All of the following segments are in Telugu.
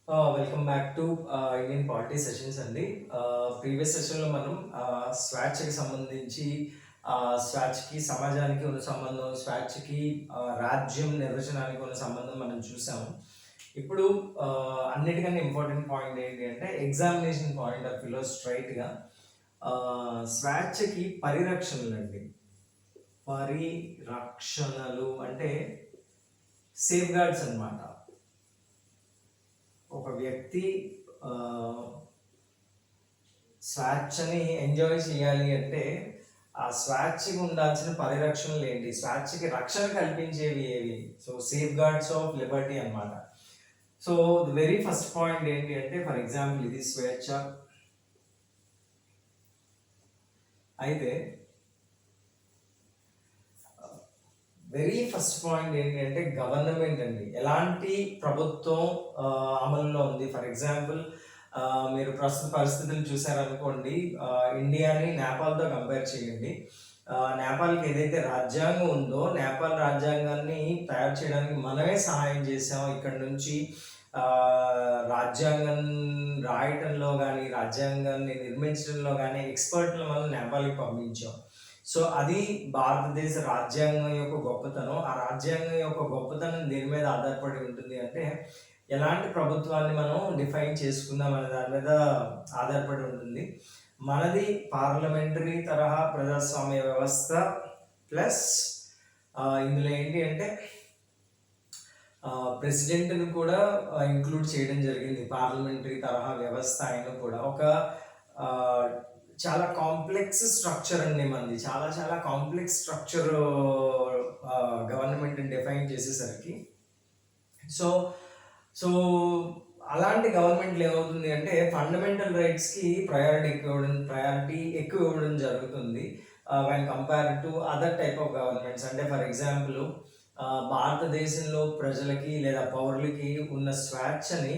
Welcome back to Indian polity sessions అండి. ప్రీవియస్ సెషన్లో మనం స్వేచ్ఛకి సంబంధించి స్వేచ్ఛకి సమాజానికి ఉన్న సంబంధం, స్వేచ్ఛకి రాజ్యం నిర్వచనానికి ఉన్న సంబంధం మనం చూసాము. ఇప్పుడు అన్నిటికన్నా ఇంపార్టెంట్ పాయింట్ ఏంటి అంటే ఎగ్జామినేషన్ పాయింట్ ఆఫ్ వ్యూలో స్ట్రైట్గా స్వేచ్ఛకి పరిరక్షణలు అండి. పరిరక్షణలు అంటే సేఫ్ గార్డ్స్ అన్నమాట. ఒక వ్యక్తి స్వేచ్ఛని ఎంజాయ్ చేయాలి అంటే ఆ స్వేచ్ఛకి ఉండాల్సిన పరిరక్షణలు ఏంటి, స్వేచ్ఛకి రక్షణ కల్పించేవి ఏవి? So safeguards of liberty అన్నమాట. So the very first point ఏంటి అంటే, ఫర్ ఎగ్జాంపుల్ ఇది స్వేచ్ఛ అయితే వెరీ ఫస్ట్ పాయింట్ ఏంటి అంటే గవర్నమెంట్ అండి. ఎలాంటి ప్రభుత్వం అమలులో ఉంది? ఫర్ ఎగ్జాంపుల్ మీరు ప్రస్తుత పరిస్థితులు చూసారనుకోండి, ఇండియాని నేపాల్తో కంపేర్ చేయండి. నేపాల్కి ఏదైతే రాజ్యాంగం ఉందో, నేపాల్ రాజ్యాంగాన్ని తయారు చేయడానికి మనమే సహాయం చేసాం. ఇక్కడ నుంచి రాజ్యాంగం రాయటంలో కానీ, రాజ్యాంగాన్ని నిర్మించడంలో కానీ ఎక్స్పర్ట్లను మనం నేపాల్కి పంపించాం. సో అది భారతదేశ రాజ్యాంగం యొక్క గొప్పతనం. ఆ రాజ్యాంగం యొక్క గొప్పతనం దేని మీద ఆధారపడి ఉంటుంది అంటే, ఎలాంటి ప్రభుత్వాన్ని మనం డిఫైన్ చేసుకుందాం అనే దాని మీద ఆధారపడి ఉంటుంది. మనది పార్లమెంటరీ తరహా ప్రజాస్వామ్య వ్యవస్థ ప్లస్ ఇందులో ఏంటి అంటే ప్రెసిడెంట్ని కూడా ఇంక్లూడ్ చేయడం జరిగింది. పార్లమెంటరీ తరహా వ్యవస్థ అయినా కూడా ఒక చాలా కాంప్లెక్స్ స్ట్రక్చర్ అండి మనది. చాలా చాలా కాంప్లెక్స్ స్ట్రక్చర్ గవర్నమెంట్ని డిఫైన్ చేసేసరికి సో సో అలాంటి గవర్నమెంట్లు ఏమవుతుంది అంటే ఫండమెంటల్ రైట్స్కి ప్రయారిటీ ఎక్కువ ఇవ్వడం జరుగుతుంది when compare to other type of governments. అంటే ఫర్ ఎగ్జాంపుల్ భారతదేశంలో ప్రజలకి లేదా పౌరులకి ఉన్న స్వేచ్ఛని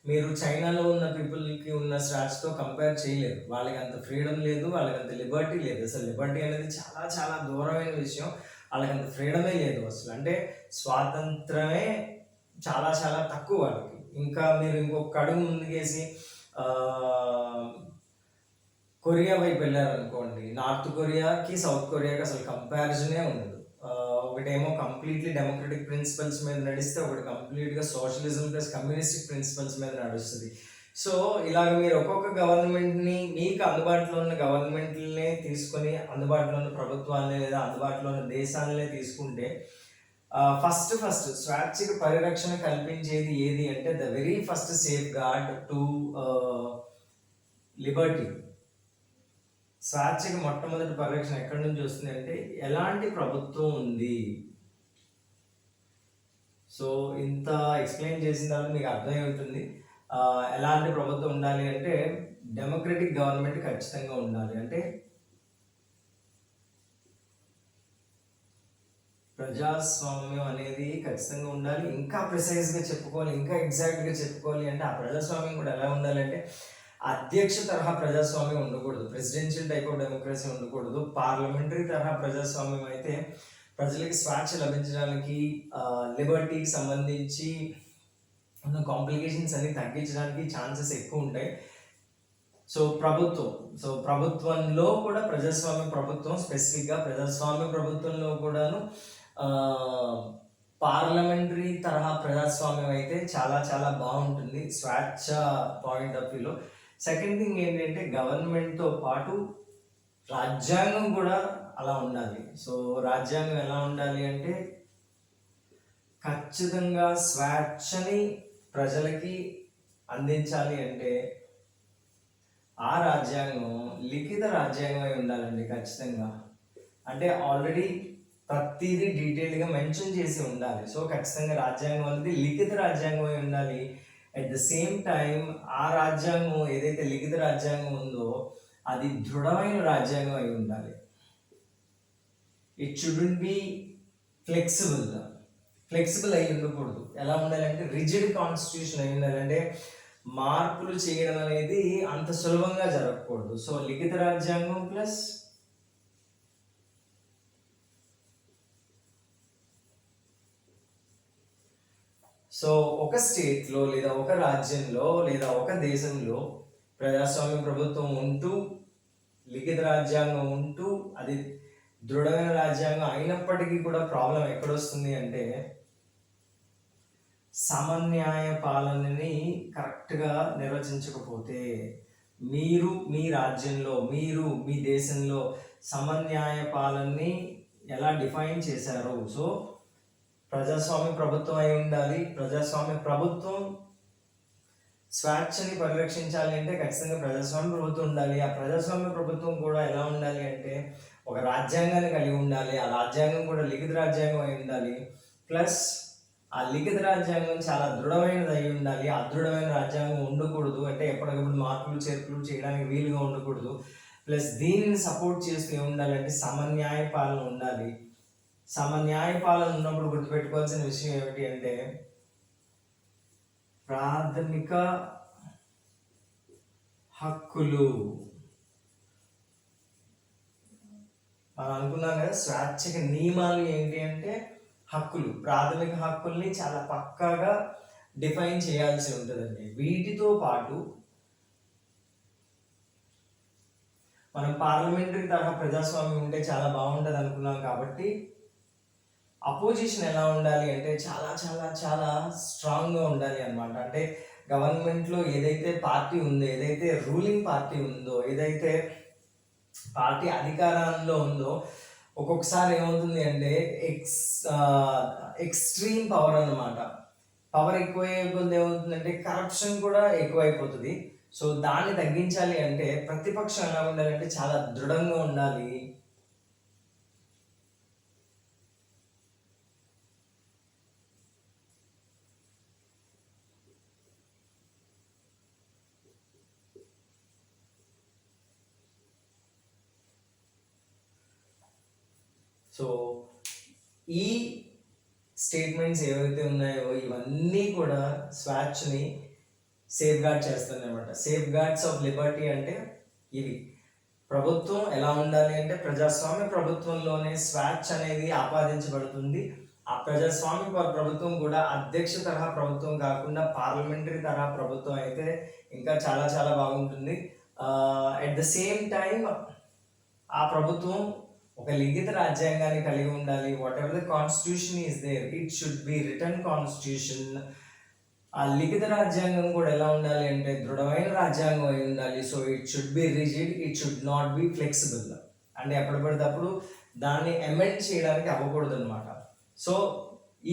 మీరు చైనాలో ఉన్న పీపుల్కి ఉన్న స్వేచ్ఛతో కంపేర్ చేయలేరు. వాళ్ళకి అంత ఫ్రీడమ్ లేదు, వాళ్ళకి అంత లిబర్టీ లేదు. అసలు లిబర్టీ అనేది చాలా చాలా దూరమైన విషయం. వాళ్ళకి అంత ఫ్రీడమే లేదు అసలు. అంటే స్వాతంత్రమే చాలా చాలా తక్కువ వాళ్ళకి. ఇంకా మీరు ఇంకొక అడుగు ముందుకేసి కొరియా వైపు వెళ్ళారనుకోండి, నార్త్ కొరియాకి సౌత్ కొరియాకి అసలు కంపారిజనే ఉండదు. ఒకటేమో కంప్లీట్లీ డెమోక్రటిక్ ప్రిన్సిపల్స్ మీద నడిస్తే, ఒకటి కంప్లీట్గా సోషలిజం ప్లస్ కమ్యూనిస్టిక్ ప్రిన్సిపల్స్ మీద నడుస్తుంది. సో ఇలాగ మీరు ఒక్కొక్క గవర్నమెంట్ని, మీకు అందుబాటులో ఉన్న గవర్నమెంట్లనే తీసుకొని, అందుబాటులో ఉన్న ప్రభుత్వాన్ని లేదా అందుబాటులో ఉన్న దేశాలనే తీసుకుంటే ఫస్ట్ స్వేచ్ఛకి పరిరక్షణ కల్పించేది ఏది అంటే the very first safeguard to liberty. స్వేచ్ఛకి మొట్టమొదటి పరిరక్షణ ఎక్కడి నుంచి వస్తుంది అంటే ఎలాంటి ప్రభుత్వం ఉంది. సో ఇంత ఎక్స్ప్లెయిన్ చేసిన తర్వాత మీకు అర్థమవుతుంది ఎలాంటి ప్రభుత్వం ఉండాలి అంటే డెమోక్రటిక్ గవర్నమెంట్ ఖచ్చితంగా ఉండాలి. అంటే ప్రజాస్వామ్యం అనేది ఖచ్చితంగా ఉండాలి. ఇంకా ప్రిసైజ్గా చెప్పుకోవాలి, ఇంకా ఎగ్జాక్ట్గా చెప్పుకోవాలి అంటే ఆ ప్రజాస్వామ్యం కూడా ఎలా ఉండాలి అంటే అధ్యక్ష తరహా ప్రజాస్వామ్యం ఉండకూడదు, ప్రెసిడెన్షియల్ టైప్ ఆఫ్ డెమోక్రసీ ఉండకూడదు. పార్లమెంటరీ తరహా ప్రజాస్వామ్యం అయితే ప్రజలకి స్వేచ్ఛ లభించడానికి, లిబర్టీకి సంబంధించి ఉన్న కాంప్లికేషన్స్ అన్ని తగ్గించడానికి ఛాన్సెస్ ఎక్కువ ఉంటాయి. సో ప్రభుత్వంలో కూడా ప్రజాస్వామ్య ప్రభుత్వం, స్పెసిఫిక్గా ప్రజాస్వామ్య ప్రభుత్వంలో కూడాను పార్లమెంటరీ తరహా ప్రజాస్వామ్యం అయితే చాలా చాలా బాగుంటుంది స్వేచ్ఛ పాయింట్ ఆఫ్ వ్యూలో. సెకండ్ థింగ్ ఏంటంటే గవర్నమెంట్తో పాటు రాజ్యాంగం కూడా అలా ఉండాలి. సో రాజ్యాంగం ఎలా ఉండాలి అంటే ఖచ్చితంగా స్వేచ్ఛని ప్రజలకి అందించాలి అంటే ఆ రాజ్యాంగం లిఖిత రాజ్యాంగం అయి ఉండాలండి ఖచ్చితంగా. అంటే ఆల్రెడీ ప్రతిదీ డీటెయిల్గా మెన్షన్ చేసి ఉండాలి. సో ఖచ్చితంగా రాజ్యాంగం అనేది లిఖిత రాజ్యాంగం అయి ఉండాలి. అట్ ద సేమ్ టైం ఆ రాజ్యాంగం ఏదైతే లిఖిత రాజ్యాంగం ఉందో అది దృఢమైన రాజ్యాంగం అయి ఉండాలి. ఇట్ షుడెంట్ బి ఫ్లెక్సిబుల్ అయి ఉండకూడదు. ఎలా ఉండాలంటే రిజిడ్ కాన్స్టిట్యూషన్ అయి ఉండాలి. అంటే మార్పులు చేయడం అనేది అంత సులభంగా జరగకూడదు. సో లిఖిత రాజ్యాంగం ప్లస్ సో ఒక స్టేట్లో లేదా ఒక రాజ్యంలో లేదా ఒక దేశంలో ప్రజాస్వామ్య ప్రభుత్వం ఉంటూ లిఖిత రాజ్యాంగం ఉంటూ అది దృఢమైన రాజ్యాంగం అయినప్పటికీ కూడా ప్రాబ్లం ఎక్కడొస్తుంది అంటే సమన్యాయ పాలనని కరెక్ట్గా నిర్వచించకపోతే, మీరు మీ రాజ్యంలో మీరు మీ దేశంలో సమన్యాయ పాలనని ఎలా డిఫైన్ చేశారు. సో ప్రజాస్వామ్య ప్రభుత్వం అయి ఉండాలి. ప్రజాస్వామ్య ప్రభుత్వం స్వేచ్ఛని పరిరక్షించాలి అంటే ఖచ్చితంగా ప్రజాస్వామ్య ప్రభుత్వం ఉండాలి. ఆ ప్రజాస్వామ్య ప్రభుత్వం కూడా ఎలా ఉండాలి అంటే ఒక రాజ్యాంగాన్ని కలిగి ఉండాలి. ఆ రాజ్యాంగం కూడా లిఖిత రాజ్యాంగం అయి ఉండాలి. ప్లస్ ఆ లిఖిత రాజ్యాంగం చాలా దృఢమైనది అయి ఉండాలి. అదృఢమైన రాజ్యాంగం ఉండకూడదు, అంటే ఎప్పటికప్పుడు మార్పులు చేర్పులు చేయడానికి వీలుగా ఉండకూడదు. ప్లస్ దీనిని సపోర్ట్ చేస్తూ ఉండాలంటే సమన్యాయ పాలన ఉండాలి. సమన్యాయ పాలన ఉన్నప్పుడు గుర్తుపెట్టుకోవాల్సిన విషయం ఏమిటి అంటే ప్రాథమిక హక్కులు. మనం అనుకున్నాం కదా, స్వేచ్ఛకి నియమాలు ఏంటి అంటే హక్కులు, ప్రాథమిక హక్కుల్ని చాలా పక్కాగా డిఫైన్ చేయాల్సి ఉంటుందండి. వీటితో పాటు మనం పార్లమెంటరీ తరహా ప్రజాస్వామ్యం ఉంటే చాలా బాగుంటుంది అనుకున్నాం కాబట్టి అపోజిషన్ ఎలా ఉండాలి అంటే చాలా చాలా చాలా స్ట్రాంగ్గా ఉండాలి అనమాట. అంటే గవర్నమెంట్లో ఏదైతే పార్టీ ఉందో, ఏదైతే రూలింగ్ పార్టీ ఉందో, ఏదైతే పార్టీ అధికారంలో ఉందో ఒక్కొక్కసారి ఏమవుతుంది అంటే ఎక్స్ట్రీమ్ పవర్ అన్నమాట. పవర్ ఎక్కువైపోతుంది ఏమవుతుందంటే కరప్షన్ కూడా ఎక్కువైపోతుంది. సో దాన్ని తగ్గించాలి అంటే ప్రతిపక్షం ఎలా ఉండాలంటే చాలా దృఢంగా ఉండాలి. సో ఈ స్టేట్మెంట్స్ ఏవైతే ఉన్నాయో ఇవన్నీ కూడా స్వేచ్ఛని సేఫ్ గార్డ్ చేస్తుంది అనమాట. సేఫ్ గార్డ్స్ ఆఫ్ లిబర్టీ అంటే ఇవి. ప్రభుత్వం ఎలా ఉండాలి అంటే ప్రజాస్వామ్య ప్రభుత్వంలోనే స్వేచ్ఛ అనేది ఆపాదించబడుతుంది. ఆ ప్రజాస్వామ్య ప్రభుత్వం కూడా అధ్యక్ష తరహా ప్రభుత్వం కాకుండా పార్లమెంటరీ తరహా ప్రభుత్వం అయితే ఇంకా చాలా చాలా బాగుంటుంది. అట్ ద సేమ్ టైం ఆ ప్రభుత్వం ఒక లిఖిత రాజ్యాంగాన్ని కలిగి ఉండాలి. Whatever the constitution is there, it should be return constitution. ఆ లిఖిత రాజ్యాంగం కూడా ఎలా ఉండాలి అంటే దృఢమైన రాజ్యాంగం అయి ఉండాలి. So it should B rigid, it should not be flexible. అంటే ఎప్పటికప్పుడు దాన్ని అమెండ్ చేయడానికి అవ్వకూడదు అనమాట. సో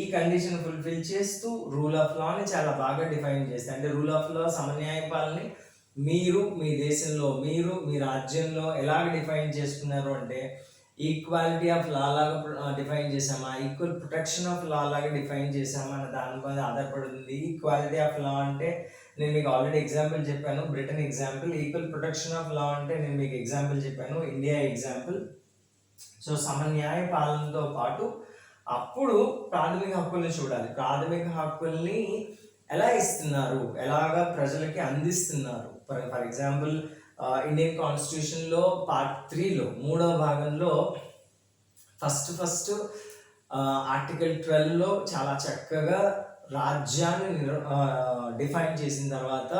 ఈ కండిషన్ ఫుల్ఫిల్ చేస్తూ రూల్ ఆఫ్ లాని చాలా బాగా డిఫైన్ చేస్తాయి. అంటే రూల్ ఆఫ్ లా సమన్యాయ పాలనని మీరు మీ దేశంలో మీరు మీ రాజ్యంలో ఎలాగ డిఫైన్ చేసుకున్నారు అంటే ఈక్వాలిటీ ఆఫ్ లా లాగా డిఫైన్ చేసామా, ఈక్వల్ ప్రొటెక్షన్ ఆఫ్ లా లాగా డిఫైన్ చేసామా అన్న దాని మీద ఆధారపడుతుంది. ఈక్వాలిటీ ఆఫ్ లా అంటే నేను మీకు ఆల్రెడీ ఎగ్జాంపుల్ చెప్పాను, Britain example. Equal protection of law అంటే నేను మీకు ఎగ్జాంపుల్ చెప్పాను, ఇండియా ఎగ్జాంపుల్. సో సమన్యాయ పాలనతో పాటు అప్పుడు ప్రాథమిక హక్కుల్ని చూడాలి. ప్రాథమిక హక్కుల్ని ఎలా ఇస్తున్నారు, ఎలాగా ప్రజలకి అందిస్తున్నారు. ఫర్ ఎగ్జాంపుల్ ఇండియన్ కాన్స్టిట్యూషన్లో పార్ట్ 3లో 3వ భాగంలో ఫస్ట్ ఆర్టికల్ 12లో చాలా చక్కగా రాజ్యాన్ని డిఫైన్ చేసిన తర్వాత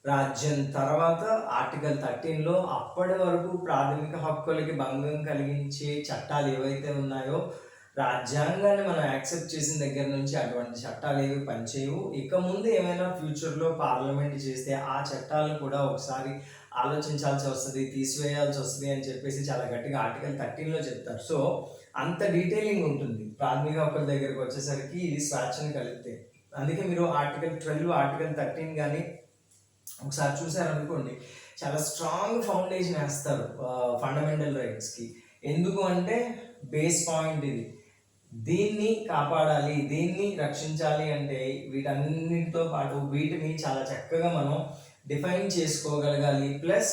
రాజ్యం తర్వాత ఆర్టికల్ 13లో అప్పటి వరకు ప్రాథమిక హక్కులకి భంగం కలిగించే చట్టాలు ఏవైతే ఉన్నాయో రాజ్యాంగాన్ని మనం యాక్సెప్ట్ చేసిన దగ్గర నుంచి అటువంటి చట్టాలు ఏవి పనిచేయవు. ఇక ముందు ఏమైనా ఫ్యూచర్లో పార్లమెంట్ చేస్తే ఆ చట్టాలను కూడా ఒకసారి ఆలోచించాల్సి వస్తుంది, తీసివేయాల్సి వస్తుంది అని చెప్పేసి చాలా గట్టిగా ఆర్టికల్ 13లో చెప్తారు. సో అంత డీటెయిలింగ్ ఉంటుంది ప్రాథమిక హక్కుల దగ్గరకు వచ్చేసరికి ఇది స్వేచ్ఛను కలిపితే. అందుకే మీరు ఆర్టికల్ 12 ఆర్టికల్ 13 కానీ ఒకసారి చూసారనుకోండి, చాలా స్ట్రాంగ్ ఫౌండేషన్ వేస్తారు ఫండమెంటల్ రైట్స్కి. ఎందుకు అంటే బేస్ పాయింట్ ఇది. దీన్ని కాపాడాలి, దీన్ని రక్షించాలి అంటే వీటన్నిటితో పాటు వీటిని చాలా చక్కగా మనం డిఫైన్ చేసుకోగలగాలి. ప్లస్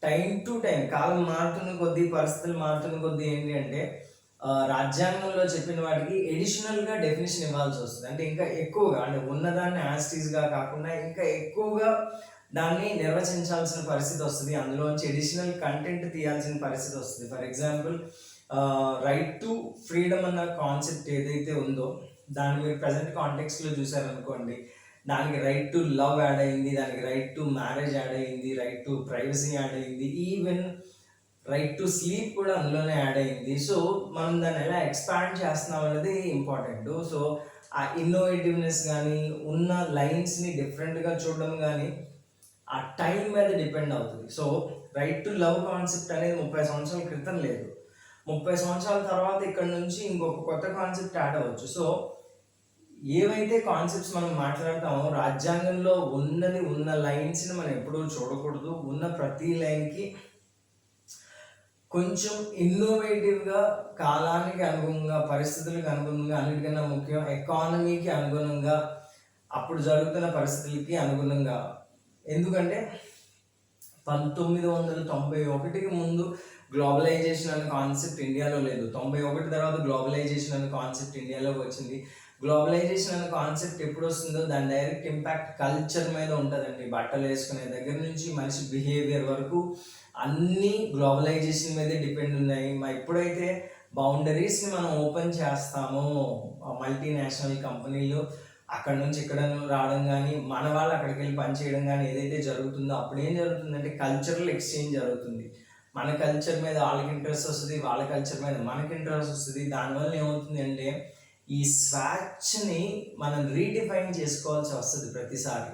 టైం టు టైం, కాలం మారుతున్న కొద్దీ, పరిస్థితులు మారుతున్న కొద్దీ ఏంటి అంటే రాజ్యాంగంలో చెప్పిన వాటికి ఎడిషనల్గా డెఫినేషన్ ఇవ్వాల్సి వస్తుంది. అంటే ఇంకా ఎక్కువగా, అంటే ఉన్నదాన్ని యాస్టీస్గా కాకుండా ఇంకా ఎక్కువగా దాన్ని నిర్వచించాల్సిన పరిస్థితి వస్తుంది. అందులోంచి ఎడిషనల్ కంటెంట్ తీయాల్సిన పరిస్థితి వస్తుంది. For example right to freedom అన్న కాన్సెప్ట్ ఏదైతే ఉందో దాన్ని మీరు ప్రజెంట్ కాంటెక్స్లో చూసారనుకోండి, దానికి రైట్ టు లవ్ యాడ్ అయింది, దానికి రైట్ టు మ్యారేజ్ యాడ్ అయింది, రైట్ టు ప్రైవసీ యాడ్ అయింది, ఈవెన్ రైట్ టు స్లీప్ కూడా అందులోనే యాడ్ అయింది. సో మనం దాన్ని ఎలా ఎక్స్పాండ్ చేస్తున్నాం అనేది ఇంపార్టెంట్. సో ఆ ఇన్నోవేటివ్నెస్ కానీ, ఉన్న లైన్స్ని డిఫరెంట్గా చూడడం కానీ ఆ టైం మీద డిపెండ్ అవుతుంది. So right to love concept అనేది 30 సంవత్సరాల క్రితం లేదు. 30 సంవత్సరాల తర్వాత ఇక్కడ నుంచి ఇంకొక కొత్త కాన్సెప్ట్ యాడ్ అవ్వచ్చు. సో ఏవైతే కాన్సెప్ట్స్ మనం మాట్లాడతామో రాజ్యాంగంలో ఉన్న లైన్స్ని మనం ఎప్పుడూ చూడకూడదు. ఉన్న ప్రతి లైన్కి కొంచెం ఇన్నోవేటివ్గా, కాలానికి అనుగుణంగా, పరిస్థితులకు అనుగుణంగా, అన్నిటికన్నా ముఖ్యం ఎకానమీకి అనుగుణంగా, అప్పుడు జరుగుతున్న పరిస్థితులకి అనుగుణంగా. ఎందుకంటే 1991కి ముందు గ్లోబలైజేషన్ అనే కాన్సెప్ట్ ఇండియాలో లేదు. 91 తర్వాత గ్లోబలైజేషన్ అనే కాన్సెప్ట్ ఇండియాలోకి వచ్చింది. గ్లోబలైజేషన్ అనే కాన్సెప్ట్ ఎప్పుడు వస్తుందో దాని డైరెక్ట్ ఇంపాక్ట్ కల్చర్ మీద ఉంటుందండి. బట్టలు వేసుకునే దగ్గర నుంచి మనిషి బిహేవియర్ వరకు అన్నీ గ్లోబలైజేషన్ మీదే డిపెండ్ ఉన్నాయి. ఎప్పుడైతే బౌండరీస్ని మనం ఓపెన్ చేస్తామో, మల్టీనేషనల్ కంపెనీలు అక్కడ నుంచి ఇక్కడ రావడం కానీ, మన వాళ్ళు అక్కడికి వెళ్ళి పనిచేయడం కానీ ఏదైతే జరుగుతుందో అప్పుడు ఏం జరుగుతుందంటే కల్చరల్ ఎక్స్చేంజ్ జరుగుతుంది. మన కల్చర్ మీద వాళ్ళకి ఇంట్రెస్ట్ వస్తుంది, వాళ్ళ కల్చర్ మీద మనకి ఇంట్రెస్ట్ వస్తుంది. దానివల్ల ఏమవుతుంది అంటే ఈ స్వేచ్ఛని మనం రీడిఫైన్ చేసుకోవాల్సి వస్తుంది ప్రతిసారి.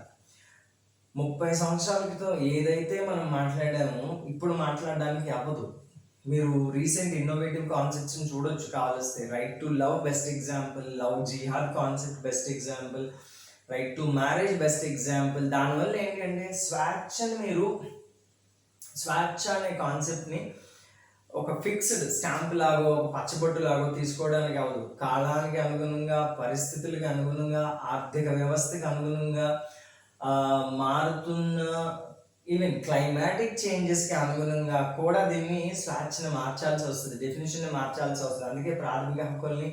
30 సంవత్సరాల క్రితం ఏదైతే మనం మాట్లాడామో ఇప్పుడు మాట్లాడడానికి అవ్వదు. మీరు రీసెంట్ ఇన్నోవేటివ్ కాన్సెప్ట్స్ని చూడొచ్చు కావలిస్తే. Right to love best example, love jihad concept best example, right to marriage best example. దానివల్ల ఏంటంటే స్వేచ్ఛ అనే కాన్సెప్ట్ని ఒక ఫిక్స్డ్ స్టాంప్ లాగో, ఒక పచ్చబొట్టు లాగో తీసుకోవడానికి అవ్వదు. కాలానికి అనుగుణంగా, పరిస్థితులకు అనుగుణంగా, ఆర్థిక వ్యవస్థకి అనుగుణంగా, మారుతున్న ఈవెన్ క్లైమాటిక్ చేంజెస్కి అనుగుణంగా కూడా దీన్ని స్వేచ్ఛను మార్చాల్సి వస్తుంది, డెఫినేషన్ని మార్చాల్సి వస్తుంది. అందుకే ప్రాథమిక హక్కుల్ని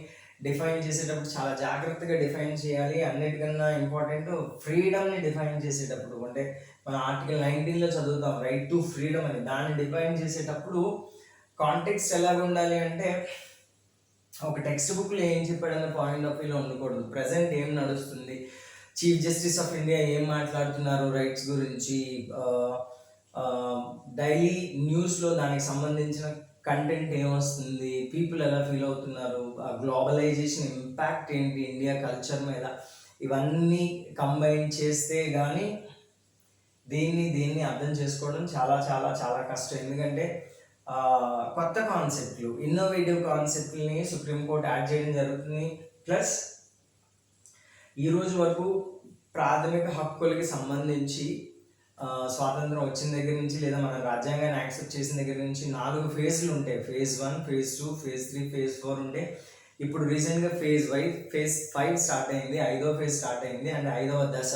డిఫైన్ చేసేటప్పుడు చాలా జాగ్రత్తగా డిఫైన్ చేయాలి. అన్నిటికన్నా ఇంపార్టెంట్ ఫ్రీడమ్ని డిఫైన్ చేసేటప్పుడు, అంటే మన ఆర్టికల్ 19లో చదువుతాం రైట్ టు ఫ్రీడమ్ అని. దాన్ని డిఫైన్ చేసేటప్పుడు కాంటెక్స్ట్ ఎలాగ ఉండాలి అంటే ఒక టెక్స్ట్ బుక్లో ఏం చెప్పాడన్న పాయింట్ ఆఫ్ వ్యూలో ఉండకూడదు. ప్రజెంట్ ఏం నడుస్తుంది, చీఫ్ జస్టిస్ ఆఫ్ ఇండియా ఏం మాట్లాడుతున్నారు రైట్స్ గురించి, డైలీ న్యూస్లో దానికి సంబంధించిన కంటెంట్ ఏమొస్తుంది, పీపుల్ ఎలా ఫీల్ అవుతున్నారు, గ్లోబలైజేషన్ ఇంపాక్ట్ ఏంటి ఇండియా కల్చర్ మీద, ఇవన్నీ కంబైన్ చేస్తే కానీ దీన్ని అర్థం చేసుకోవడం చాలా చాలా చాలా కష్టం. ఎందుకంటే కొత్త కాన్సెప్ట్లు, ఇన్నోవేటివ్ కాన్సెప్ట్ని సుప్రీంకోర్టు యాడ్ చేయడం జరుగుతుంది. ప్లస్ ఈరోజు వరకు ప్రాథమిక హక్కులకి సంబంధించి స్వాతంత్రం వచ్చిన దగ్గర నుంచి, లేదా మన రాజ్యాంగాన్ని యాక్సెప్ట్ చేసిన దగ్గర నుంచి 4 ఫేజ్లు ఉంటాయి. ఫేజ్ 1, ఫేజ్ 2, ఫేజ్ 3, ఫేజ్ 4 ఉంటే ఇప్పుడు రీసెంట్గా ఫేజ్ 5 స్టార్ట్ అయింది, 5వ ఫేజ్ స్టార్ట్ అయింది. అండ్ 5వ దశ.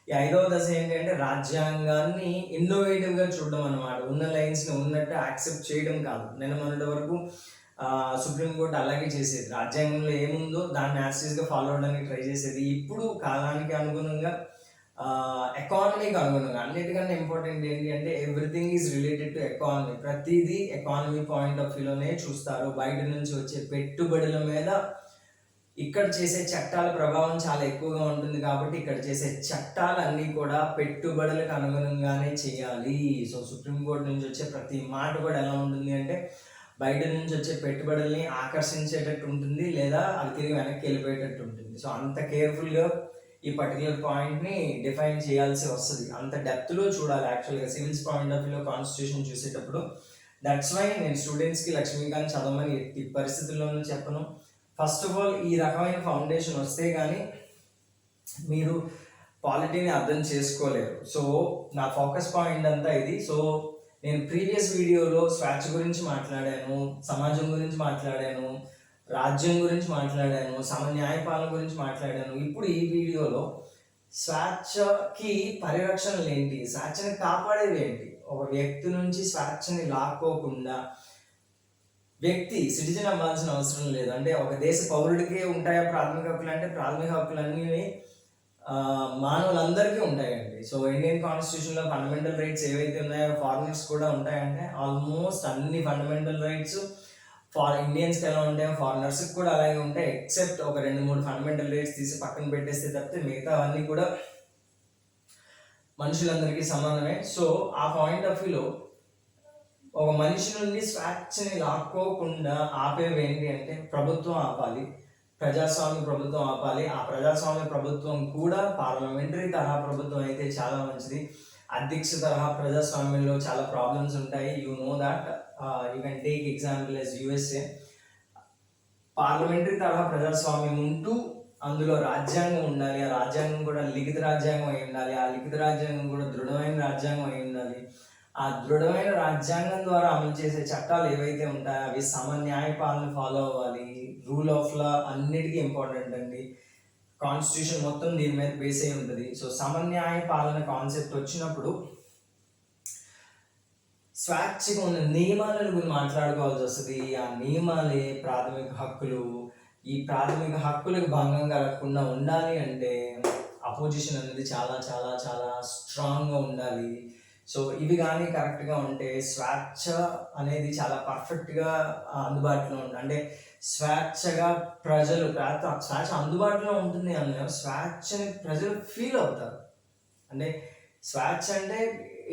ఈ 5వ దశ ఏంటంటే రాజ్యాంగాన్ని ఇన్నోవేటివ్గా చూడడం అన్నమాట. ఉన్న లైన్స్ని ఉన్నట్టు యాక్సెప్ట్ చేయడం కాదు. నేను మొన్నటి వరకు సుప్రీంకోర్టు అలాగే చేసేది. రాజ్యాంగంలో ఏముందో దాన్ని యాక్సిస్గా ఫాలో అవడానికి ట్రై చేసేది. ఇప్పుడు కాలానికి అనుగుణంగా, ఎకానమీకి అనుగుణంగా, అన్నిటికన్నా ఇంపార్టెంట్ ఏంటి అంటే everything is related to economy. ప్రతిదీ ఎకానమీ పాయింట్ ఆఫ్ వ్యూలోనే చూస్తారు. బయట నుంచి వచ్చే పెట్టుబడుల మీద ఇక్కడ చేసే చట్టాల ప్రభావం చాలా ఎక్కువగా ఉంటుంది. కాబట్టి ఇక్కడ చేసే చట్టాలన్నీ కూడా పెట్టుబడులకు అనుగుణంగానే చేయాలి. సో సుప్రీంకోర్టు నుంచి వచ్చే ప్రతి మాట కూడా ఎలా ఉంటుంది అంటే బయట నుంచి వచ్చే పెట్టుబడుల్ని ఆకర్షించేటట్టు ఉంటుంది, లేదా అవి తిరిగి వెనక్కి వెళ్ళిపోయేటట్టు ఉంటుంది. సో అంత కేర్ఫుల్గా ఈ పర్టికులర్ పాయింట్ని డిఫైన్ చేయాల్సి వస్తుంది. అంత డెప్త్లో చూడాలి యాక్చువల్గా సివిల్స్ పాయింట్ ఆఫ్ వ్యూలో కాన్స్టిట్యూషన్ చూసేటప్పుడు. దట్స్ వై నేను స్టూడెంట్స్కి లక్ష్మీకాంత్ చదవమని ఎట్టి పరిస్థితుల్లోనూ చెప్పను. ఫస్ట్ ఆఫ్ ఆల్ ఈ రకమైన ఫౌండేషన్ వస్తే కానీ మీరు పాలిటీని అర్థం చేసుకోలేరు. సో నా ఫోకస్ పాయింట్ అంతా ఇది. సో నేను ప్రీవియస్ వీడియోలో స్వేచ్ఛ గురించి మాట్లాడాను, సమాజం గురించి మాట్లాడాను, రాజ్యం గురించి మాట్లాడాను, న్యాయపాలన గురించి మాట్లాడాను. ఇప్పుడు ఈ వీడియోలో స్వేచ్ఛకి పరిరక్షణలు ఏంటి, స్వేచ్ఛని కాపాడేవి ఏంటి, ఒక వ్యక్తి నుంచి స్వేచ్ఛని లాక్కోకుండా వ్యక్తి సిటిజన్ అవ్వాల్సిన అవసరం లేదు. అంటే ఒక దేశ పౌరుడికే ఉంటాయా ప్రాథమిక హక్కులు అంటే ప్రాథమిక హక్కులన్నీ మానవులందరికీ ఉంటాయండి. సో ఇండియన్ కాన్స్టిట్యూషన్లో ఫండమెంటల్ రైట్స్ ఏవైతే ఉన్నాయో ఫారినర్స్ కూడా ఉంటాయంటే ఆల్మోస్ట్ అన్ని ఫండమెంటల్ రైట్స్ ఇండియన్స్కి ఎలా ఉంటాయో ఫారినర్స్కి కూడా అలాగే ఉంటాయి, ఎక్సెప్ట్ ఒక 2-3 ఫండమెంటల్ రైట్స్ తీసి పక్కన పెట్టేస్తే తప్పితే మిగతా అన్నీ కూడా మనుషులందరికీ సమానమే. సో ఆ పాయింట్ ఆఫ్ వ్యూలో ఒక మనిషి నుండి స్వేచ్ఛని లాక్కోకుండా ఆపేవి ఏంటి అంటే ప్రభుత్వం ఆపాలి, ప్రజాస్వామ్య ప్రభుత్వం ఆపాలి. ఆ ప్రజాస్వామ్య ప్రభుత్వం కూడా పార్లమెంటరీ తరహా ప్రభుత్వం అయితే చాలా మంచిది. అధ్యక్ష తరహా ప్రజాస్వామ్యంలో చాలా ప్రాబ్లమ్స్ ఉంటాయి. You know that. You can take example as USA. Parliamentary తరహా ప్రజాస్వామ్యం ఉంటూ అందులో రాజ్యాంగం ఉండాలి, ఆ రాజ్యాంగం కూడా లిఖిత రాజ్యాంగం అయి ఉండాలి, ఆ లిఖిత రాజ్యాంగం కూడా దృఢమైన రాజ్యాంగం అయి ఉండాలి. ఆ దృఢమైన రాజ్యాంగం ద్వారా అమలు చేసే చట్టాలు ఏవైతే ఉంటాయో అవి సమన్యాయ పాలన ఫాలో అవ్వాలి. రూల్ ఆఫ్ లా అన్నిటికీ ఇంపార్టెంట్ అండి. కాన్స్టిట్యూషన్ మొత్తం దీని మీద బేస్ అయి ఉంటుంది. సో సమన్యాయ పాలన కాన్సెప్ట్ వచ్చినప్పుడు స్వేచ్ఛగా ఉన్న నియమాలను గురించి మాట్లాడుకోవాల్సి వస్తుంది. ఆ నియమాలే ప్రాథమిక హక్కులు. ఈ ప్రాథమిక హక్కులకు భంగం కలగకుండా ఉండాలి అంటే అపోజిషన్ అనేది చాలా చాలా చాలా స్ట్రాంగ్గా ఉండాలి. సో ఇవి కానీ కరెక్ట్గా ఉంటే స్వేచ్ఛ అనేది చాలా పర్ఫెక్ట్గా అందుబాటులో ఉంటుంది. అంటే స్వేచ్ఛగా ప్రజలు స్వేచ్ఛ అందుబాటులో ఉంటుంది అన్న స్వేచ్ఛని ప్రజలు ఫీల్ అవుతారు. అంటే స్వేచ్ఛ అంటే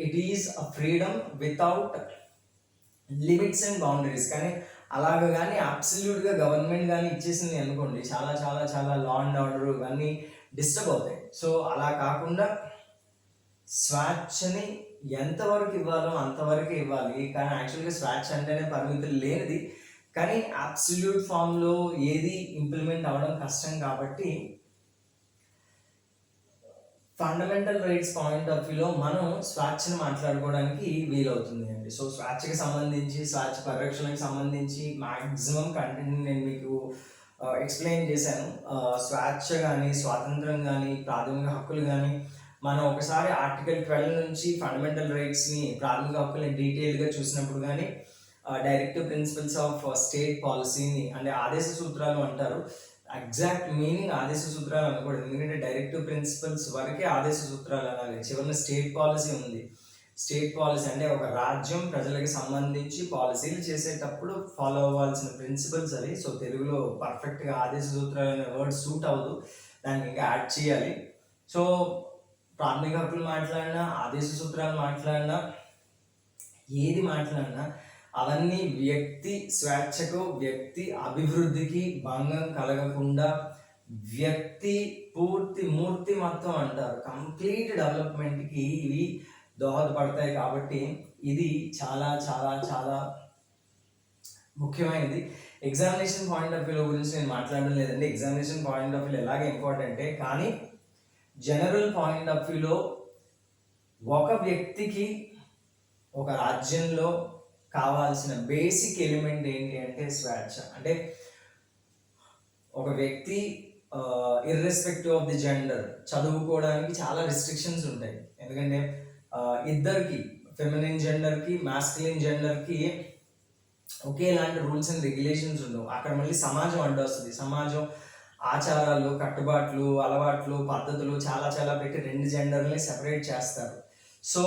it is a freedom without limits and boundaries. కానీ అలాగ కానీ అబ్సల్యూట్గా గవర్నమెంట్ కానీ ఇచ్చేసింది అనుకోండి, చాలా చాలా చాలా లా అండ్ ఆర్డర్ ఇవన్నీ డిస్టర్బ్ అవుతాయి. సో అలా కాకుండా స్వేచ్ఛని ఎంతవరకు ఇవ్వాలో అంతవరకు ఇవ్వాలి. కానీ యాక్చువల్గా స్వేచ్ఛ అంటేనే పరిమితులు లేనిది, కానీ అబ్సల్యూట్ ఫామ్లో ఏది ఇంప్లిమెంట్ అవ్వడం కష్టం. కాబట్టి ఫండమెంటల్ రైట్స్ పాయింట్ ఆఫ్ వ్యూలో మనం స్వేచ్ఛను మాట్లాడుకోవడానికి వీలవుతుంది అండి. సో స్వేచ్ఛకి సంబంధించి, స్వేచ్ఛ పరిరక్షణకు సంబంధించి మ్యాక్సిమం కంటెంట్ నేను మీకు ఎక్స్ప్లెయిన్ చేశాను. స్వేచ్ఛ కానీ, స్వాతంత్రం కానీ, ప్రాథమిక హక్కులు కానీ మనం ఒకసారి ఆర్టికల్ 12 నుంచి ఫండమెంటల్ రైట్స్ని, ప్రాథమిక హక్కుల్ని డీటెయిల్గా చూసినప్పుడు కానీ డైరెక్టివ్ ప్రిన్సిపల్స్ ఆఫ్ స్టేట్ పాలసీని అంటే ఆదేశ సూత్రాలు అంటారు. ఎగ్జాక్ట్ మీనింగ్ ఆదేశ సూత్రాలు అనకూడదు, ఎందుకంటే డైరెక్టివ్ ప్రిన్సిపల్స్ వరకే ఆదేశ సూత్రాలు అనాలి. చివరిన స్టేట్ పాలసీ ఉంది. స్టేట్ పాలసీ అంటే ఒక రాజ్యం ప్రజలకు సంబంధించి పాలసీలు చేసేటప్పుడు ఫాలో అవ్వాల్సిన ప్రిన్సిపల్స్ అవి. సో తెలుగులో పర్ఫెక్ట్గా ఆదేశ సూత్రాలు అనే వర్డ్ సూట్ అవ్వదు, దానికి ఇంకా యాడ్ చేయాలి. సో ప్రాథమిక హక్కులు మాట్లాడినా, ఆదేశ సూత్రాలు మాట్లాడినా, ఏది మాట్లాడినా అవన్నీ వ్యక్తి స్వేచ్ఛకు, వ్యక్తి అభివృద్ధికి భంగం కలగకుండా, వ్యక్తి మూర్తిమత్వం అంటారు, కంప్లీట్ డెవలప్మెంట్కి ఇవి దోహదపడతాయి. కాబట్టి ఇది చాలా చాలా చాలా ముఖ్యమైనది. ఎగ్జామినేషన్ పాయింట్ ఆఫ్ వ్యూ గురించి నేను మాట్లాడడం లేదండి. ఎగ్జామినేషన్ పాయింట్ ఆఫ్ వ్యూ ఎలాగే ఇంపార్టెంటే, కానీ జనరల్ పాయింట్ ఆఫ్ వ్యూలో ఒక వ్యక్తికి ఒక రాజ్యంలో కావాల్సిన బేసిక్ ఎలిమెంట్ ఏంటి అంటే స్వేచ్ఛ. అంటే ఒక వ్యక్తి ఇర్రెస్పెక్టివ్ ఆఫ్ ది జెండర్ చదువుకోవడానికి చాలా రిస్ట్రిక్షన్స్ ఉంటాయి. ఎందుకంటే ఇద్దరికి, ఫెమినిన్ జెండర్కి, మాస్కులిన్ జెండర్కి ఒకేలాంటి రూల్స్ అండ్ రెగ్యులేషన్స్ ఉండవు. అక్కడ మళ్ళీ సమాజం అడ్డు వస్తుంది. సమాజం ఆచారాలు, కట్టుబాట్లు, అలవాట్లు, పద్ధతులు చాలా చాలా పెట్టి 2 జెండర్ని సెపరేట్ చేస్తారు. సో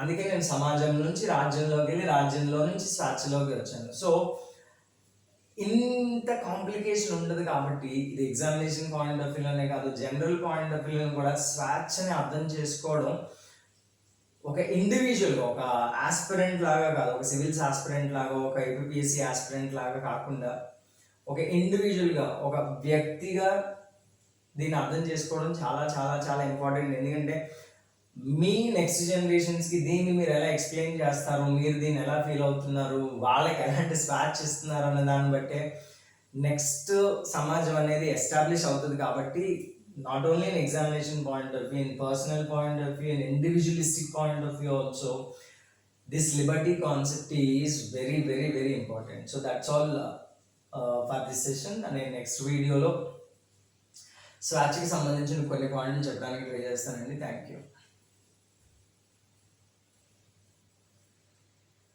అందుకే నేను సమాజం నుంచి రాజ్యంలోకి వెళ్ళి, రాజ్యంలో నుంచి స్వేచ్ఛలోకి వచ్చాను. సో ఇంత కాంప్లికేషన్ ఉండదు. కాబట్టి ఇది ఎగ్జామినేషన్ పాయింట్ ఆఫ్ వ్యూలోనే కాదు, జనరల్ పాయింట్ ఆఫ్ వ్యూలో కూడా స్వేచ్ఛని అర్థం చేసుకోవడం ఒక ఇండివిజువల్గా, ఒక ఆస్పిరెంట్ లాగా కాదు, ఒక సివిల్స్ ఆస్పిరెంట్ లాగా, ఒక ఏపీఎస్సి ఆస్పిరెంట్ లాగా కాకుండా ఒక ఇండివిజువల్గా, ఒక వ్యక్తిగా దీన్ని అర్థం చేసుకోవడం చాలా చాలా చాలా ఇంపార్టెంట్. ఎందుకంటే మీ నెక్స్ట్ జనరేషన్స్కి దీన్ని మీరు ఎలా ఎక్స్ప్లెయిన్ చేస్తారు, మీరు దీన్ని ఎలా ఫీల్ అవుతున్నారు, వాళ్ళకి ఎలాంటి స్వేచ్ఛ ఇస్తున్నారు అన్న దాన్ని బట్టే నెక్స్ట్ సమాజం అనేది ఎస్టాబ్లిష్ అవుతుంది. కాబట్టి not only in examination point of view, in personal point of view, in individualistic point of view also this Liberty concept is very very very important. So that's all for this session. నేను నెక్స్ట్ వీడియోలో స్వేచ్ఛకి సంబంధించిన కొన్ని పాయింట్లు చెప్పడానికి ట్రై చేస్తానండి. Thank you.